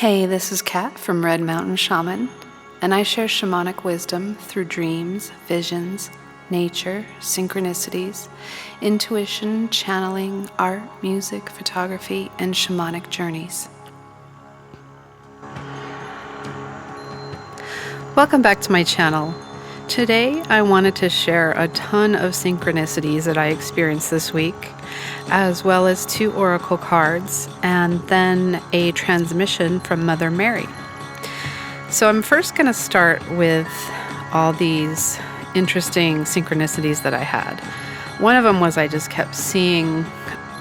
Hey, this is Kat from Red Mountain Shaman, and I share shamanic wisdom through dreams, visions, nature, synchronicities, intuition, channeling, art, music, photography, and shamanic journeys. Welcome back to my channel. Today I wanted to share a ton of synchronicities that I experienced this week, as well as 2 oracle cards, and then a transmission from Mother Mary. So I'm first going to start with all these interesting synchronicities that I had. One of them was I just kept seeing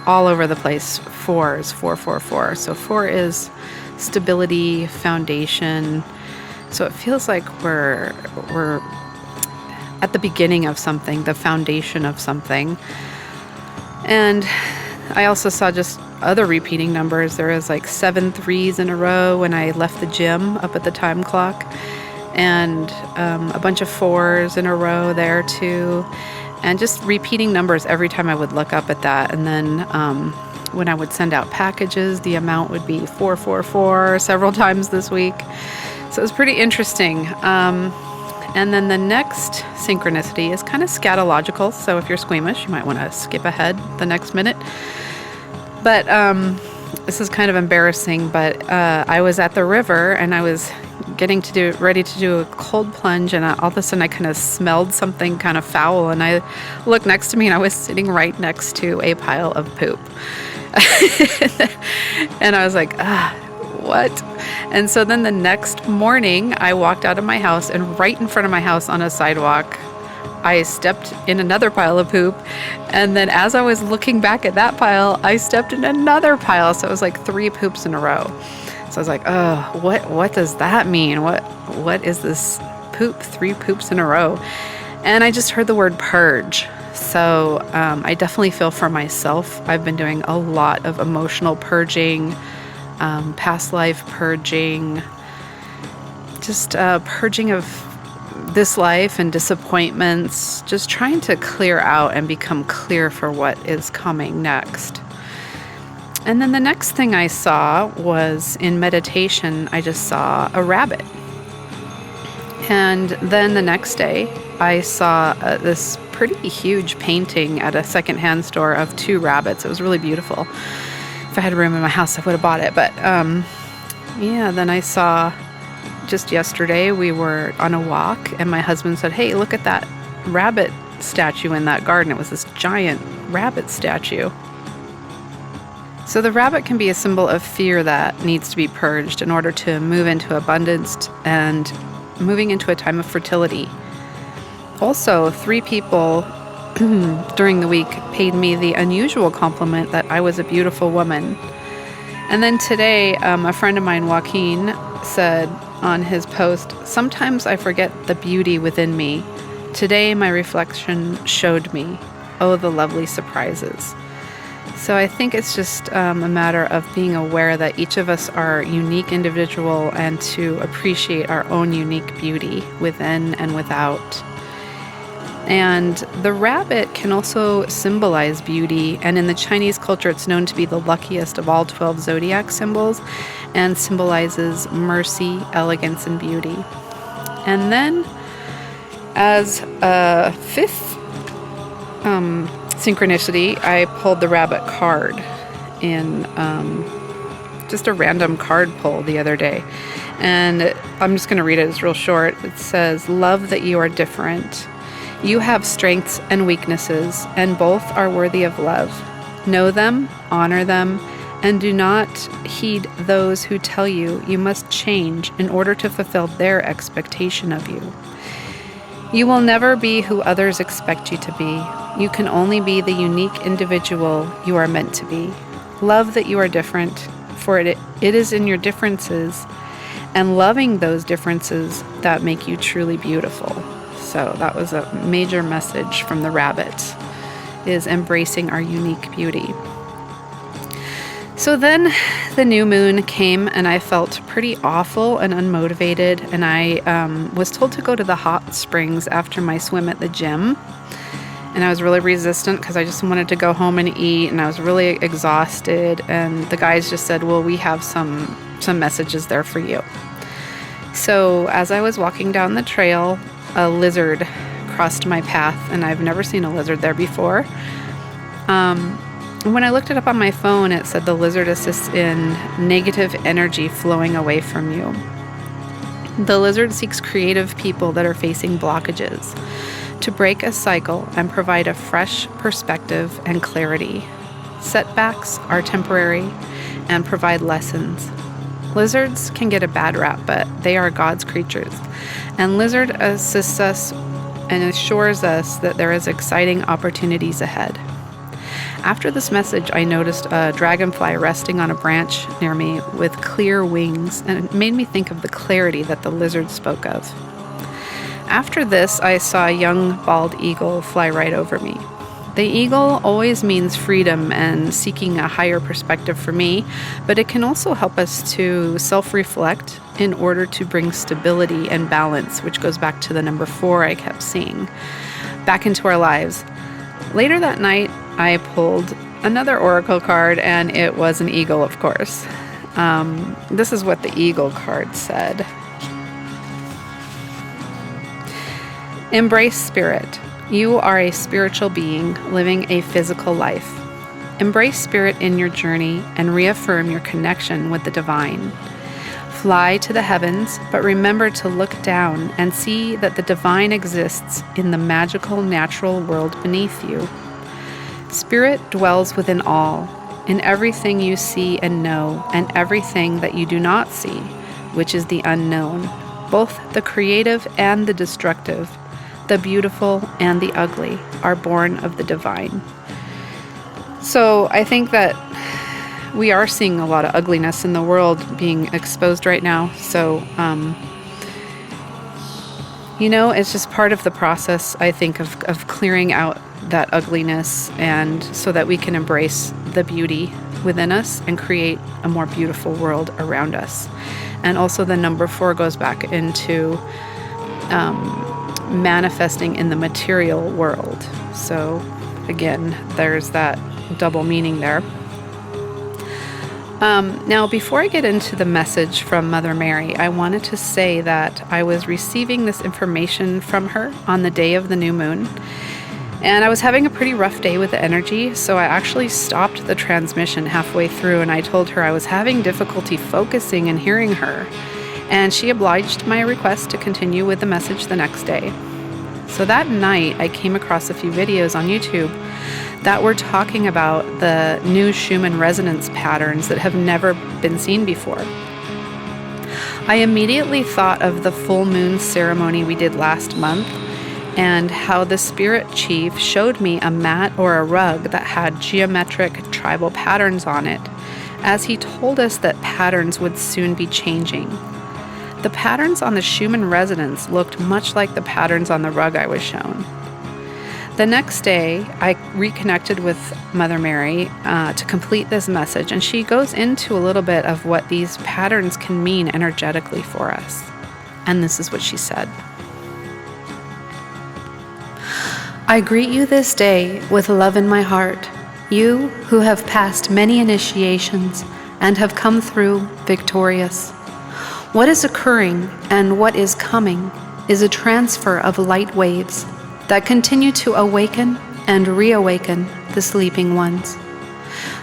all over the place 4s, 4, 4, 4. So 4 is stability, foundation. So it feels like we're at the beginning of something, the foundation of something. And I also saw just other repeating numbers. There was like 7 3s in a row when I left the gym up at the time clock, and a bunch of 4s in a row there too, and just repeating numbers every time I would look up at that. And then when I would send out packages, the amount would be 444 several times this week. So it was pretty interesting. And then the next synchronicity is kind of scatological, so if you're squeamish, you might want to skip ahead the next minute. But this is kind of embarrassing, but I was at the river and I was ready to do a cold plunge, and all of a sudden I kind of smelled something kind of foul, and I looked next to me and I was sitting right next to a pile of poop. And I was like, what? And so then the next morning I walked out of my house, and right in front of my house on a sidewalk, I stepped in another pile of poop. And then as I was looking back at that pile, I stepped in another pile. So it was like 3 poops in a row. So I was like, oh, what does that mean? What is this poop? 3 poops in a row. And I just heard the word purge. So I definitely feel for myself. I've been doing a lot of emotional purging, past life purging, just purging of this life and disappointments, just trying to clear out and become clear for what is coming next. And then the next thing I saw was in meditation, I just saw a rabbit. And then the next day I saw this pretty huge painting at a secondhand store of 2 rabbits. It was really beautiful. If I had room in my house, I would have bought it. But then I saw, just yesterday, we were on a walk, and my husband said, hey, look at that rabbit statue in that garden. It was this giant rabbit statue. So the rabbit can be a symbol of fear that needs to be purged in order to move into abundance and moving into a time of fertility. Also, 3 people during the week paid me the unusual compliment that I was a beautiful woman. And then today, a friend of mine, Joaquin, said on his post, sometimes I forget the beauty within me. Today, my reflection showed me, oh, the lovely surprises. So I think it's just a matter of being aware that each of us are unique individual, and to appreciate our own unique beauty within and without. And the rabbit can also symbolize beauty, and in the Chinese culture it's known to be the luckiest of all 12 zodiac symbols, and symbolizes mercy, elegance, and beauty. And then as a 5th synchronicity, I pulled the rabbit card in just a random card pull the other day. And I'm just going to read it. It's real short. It says, love that you are different. You have strengths and weaknesses, and both are worthy of love. Know them, honor them, and do not heed those who tell you you must change in order to fulfill their expectation of you. You will never be who others expect you to be. You can only be the unique individual you are meant to be. Love that you are different, for it is in your differences and loving those differences that make you truly beautiful. So that was a major message from the rabbit, is embracing our unique beauty. So then the new moon came, and I felt pretty awful and unmotivated, and I was told to go to the hot springs after my swim at the gym. and I was really resistant because I just wanted to go home and eat, and I was really exhausted. And the guys just said, well, we have some messages there for you. So as I was walking down the trail, a lizard crossed my path, and I've never seen a lizard there before. When I looked it up on my phone, it said the lizard assists in negative energy flowing away from you. The lizard seeks creative people that are facing blockages to break a cycle and provide a fresh perspective and clarity. Setbacks are temporary and provide lessons. Lizards can get a bad rap, but they are God's creatures. And lizard assists us and assures us that there is exciting opportunities ahead. After this message, I noticed a dragonfly resting on a branch near me with clear wings, and it made me think of the clarity that the lizard spoke of. After this, I saw a young bald eagle fly right over me. The eagle always means freedom and seeking a higher perspective for me, but it can also help us to self-reflect in order to bring stability and balance, which goes back to the number 4 I kept seeing, back into our lives. Later that night, I pulled another oracle card, and it was an eagle, of course. This is what the eagle card said. Embrace spirit. You are a spiritual being living a physical life. Embrace spirit in your journey and reaffirm your connection with the divine. Fly to the heavens, but remember to look down and see that the divine exists in the magical natural world beneath you. Spirit dwells within all, in everything you see and know, and everything that you do not see, which is the unknown, both the creative and the destructive, the beautiful and the ugly are born of the divine. So I think that we are seeing a lot of ugliness in the world being exposed right now. So, it's just part of the process, I think, of clearing out that ugliness, and so that we can embrace the beauty within us and create a more beautiful world around us. And also the number 4 goes back into manifesting in the material world. So again, there's that double meaning there. Now, before I get into the message from Mother Mary, I wanted to say that I was receiving this information from her on the day of the new moon. And I was having a pretty rough day with the energy, so I actually stopped the transmission halfway through, and I told her I was having difficulty focusing and hearing her. And she obliged my request to continue with the message the next day. So that night, I came across a few videos on YouTube that were talking about the new Shumann Reasonance patterns that have never been seen before. I immediately thought of the full moon ceremony we did last month, and how the spirit chief showed me a mat or a rug that had geometric tribal patterns on it, as he told us that patterns would soon be changing. The patterns on the Shumann Reasonance looked much like the patterns on the rug I was shown. The next day, I reconnected with Mother Mary to complete this message, and she goes into a little bit of what these patterns can mean energetically for us. And this is what she said. I greet you this day with love in my heart, you who have passed many initiations and have come through victorious. What is occurring and what is coming is a transfer of light waves that continue to awaken and reawaken the sleeping ones.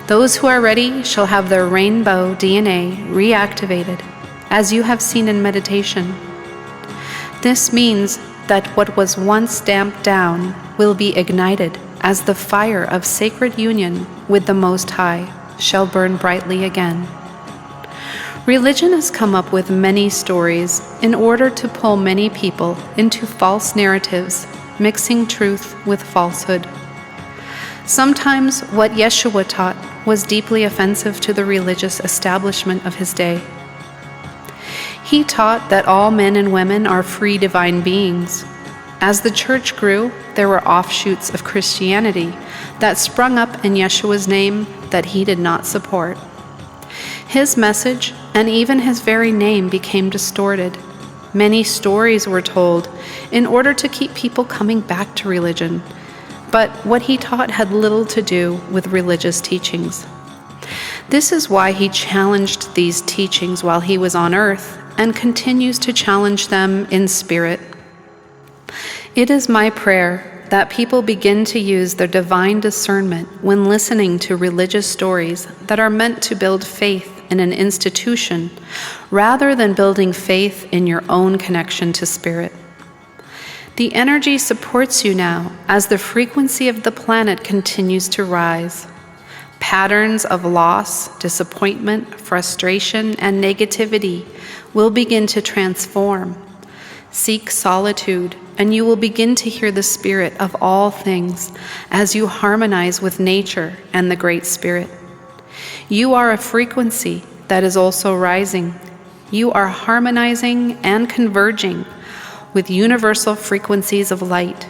Those who are ready shall have their rainbow DNA reactivated, as you have seen in meditation. This means that what was once damped down will be ignited as the fire of sacred union with the Most High shall burn brightly again. Religion has come up with many stories in order to pull many people into false narratives, mixing truth with falsehood. Sometimes what Yeshua taught was deeply offensive to the religious establishment of his day. He taught that all men and women are free divine beings. As the church grew, there were offshoots of Christianity that sprung up in Yeshua's name that he did not support. His message and even his very name became distorted. Many stories were told in order to keep people coming back to religion. but what he taught had little to do with religious teachings. This is why he challenged these teachings while he was on earth and continues to challenge them in spirit. It is my prayer that people begin to use their divine discernment when listening to religious stories that are meant to build faith in an institution rather than building faith in your own connection to spirit. The energy supports you now as the frequency of the planet continues to rise. Patterns of loss, disappointment, frustration, and negativity will begin to transform. Seek solitude, and you will begin to hear the spirit of all things as you harmonize with nature and the Great Spirit. You are a frequency that is also rising. You are harmonizing and converging with universal frequencies of light.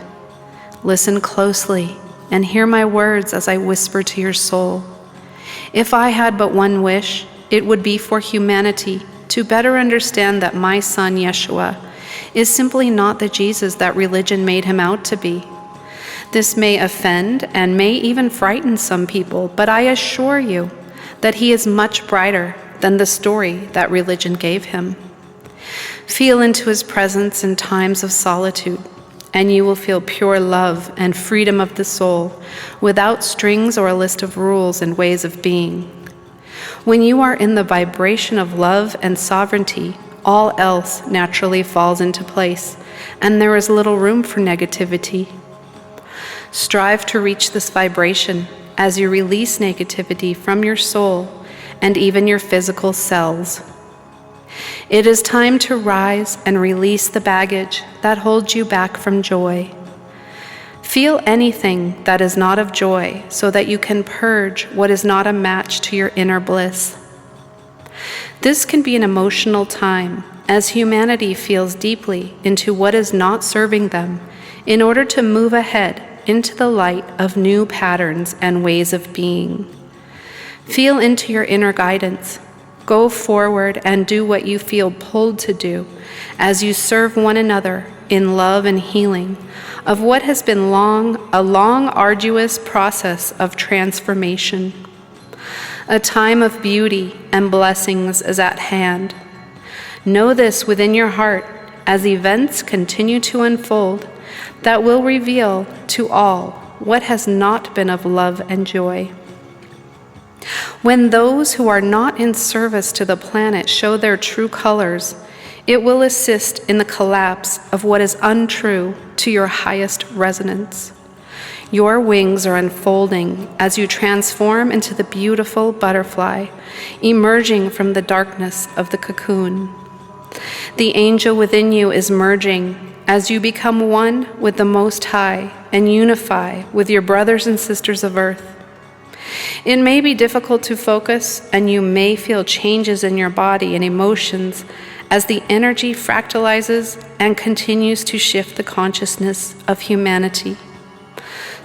Listen closely and hear my words as I whisper to your soul. If I had but one wish, it would be for humanity to better understand that my son Yeshua is simply not the Jesus that religion made him out to be. This may offend and may even frighten some people, but I assure you that he is much brighter than the story that religion gave him. Feel into his presence in times of solitude, and you will feel pure love and freedom of the soul without strings or a list of rules and ways of being. When you are in the vibration of love and sovereignty, all else naturally falls into place, and there is little room for negativity. Strive to reach this vibration as you release negativity from your soul and even your physical cells. It is time to rise and release the baggage that holds you back from joy. Feel anything that is not of joy so that you can purge what is not a match to your inner bliss. This can be an emotional time as humanity feels deeply into what is not serving them in order to move ahead into the light of new patterns and ways of being. Feel into your inner guidance. Go forward and do what you feel pulled to do as you serve one another in love and healing of what has been a long, arduous process of transformation. A time of beauty and blessings is at hand. Know this within your heart as events continue to unfold that will reveal to all what has not been of love and joy. When those who are not in service to the planet show their true colors, it will assist in the collapse of what is untrue to your highest resonance. Your wings are unfolding as you transform into the beautiful butterfly, emerging from the darkness of the cocoon. The angel within you is merging as you become one with the Most High and unify with your brothers and sisters of earth. It may be difficult to focus, and you may feel changes in your body and emotions as the energy fractalizes and continues to shift the consciousness of humanity.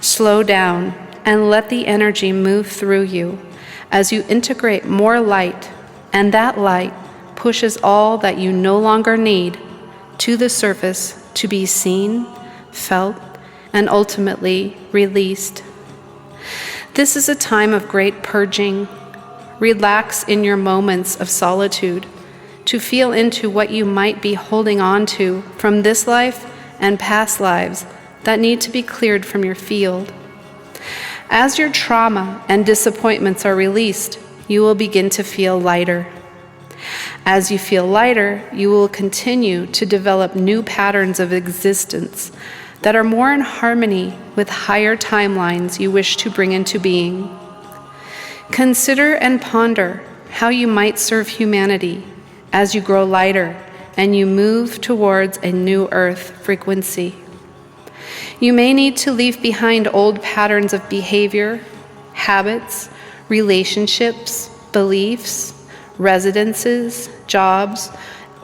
Slow down and let the energy move through you as you integrate more light, and that light pushes all that you no longer need to the surface to be seen, felt, and ultimately released. This is a time of great purging. Relax in your moments of solitude to feel into what you might be holding on to from this life and past lives that need to be cleared from your field. As your trauma and disappointments are released, you will begin to feel lighter. As you feel lighter, you will continue to develop new patterns of existence that are more in harmony with higher timelines you wish to bring into being. Consider and ponder how you might serve humanity as you grow lighter and you move towards a new earth frequency. You may need to leave behind old patterns of behavior, habits, relationships, beliefs, residences, jobs,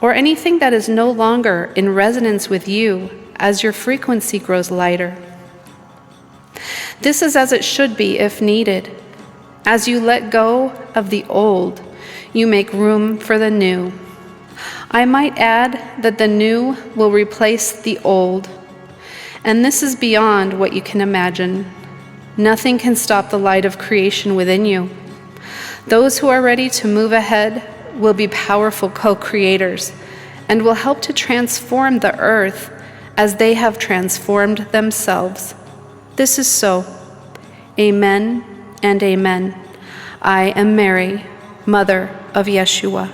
or anything that is no longer in resonance with you as your frequency grows lighter. This is as it should be if needed. As you let go of the old, you make room for the new. I might add that the new will replace the old, And this is beyond what you can imagine. Nothing can stop the light of creation within you. Those who are ready to move ahead will be powerful co-creators and will help to transform the earth as they have transformed themselves. This is so. Amen and amen. I am Mary, Mother of Yeshua.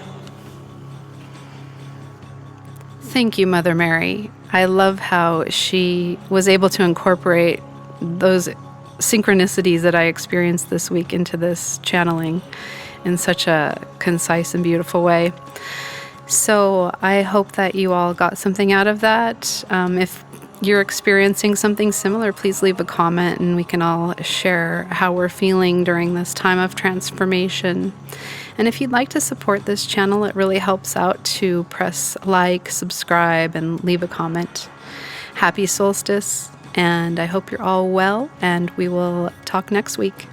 Thank you, Mother Mary. I love how she was able to incorporate those synchronicities that I experienced this week into this channeling in such a concise and beautiful way. So I hope that you all got something out of that. If you're experiencing something similar, please leave a comment and we can all share how we're feeling during this time of transformation. And if you'd like to support this channel, it really helps out to press like, subscribe, and leave a comment. Happy solstice, and I hope you're all well, and we will talk next week.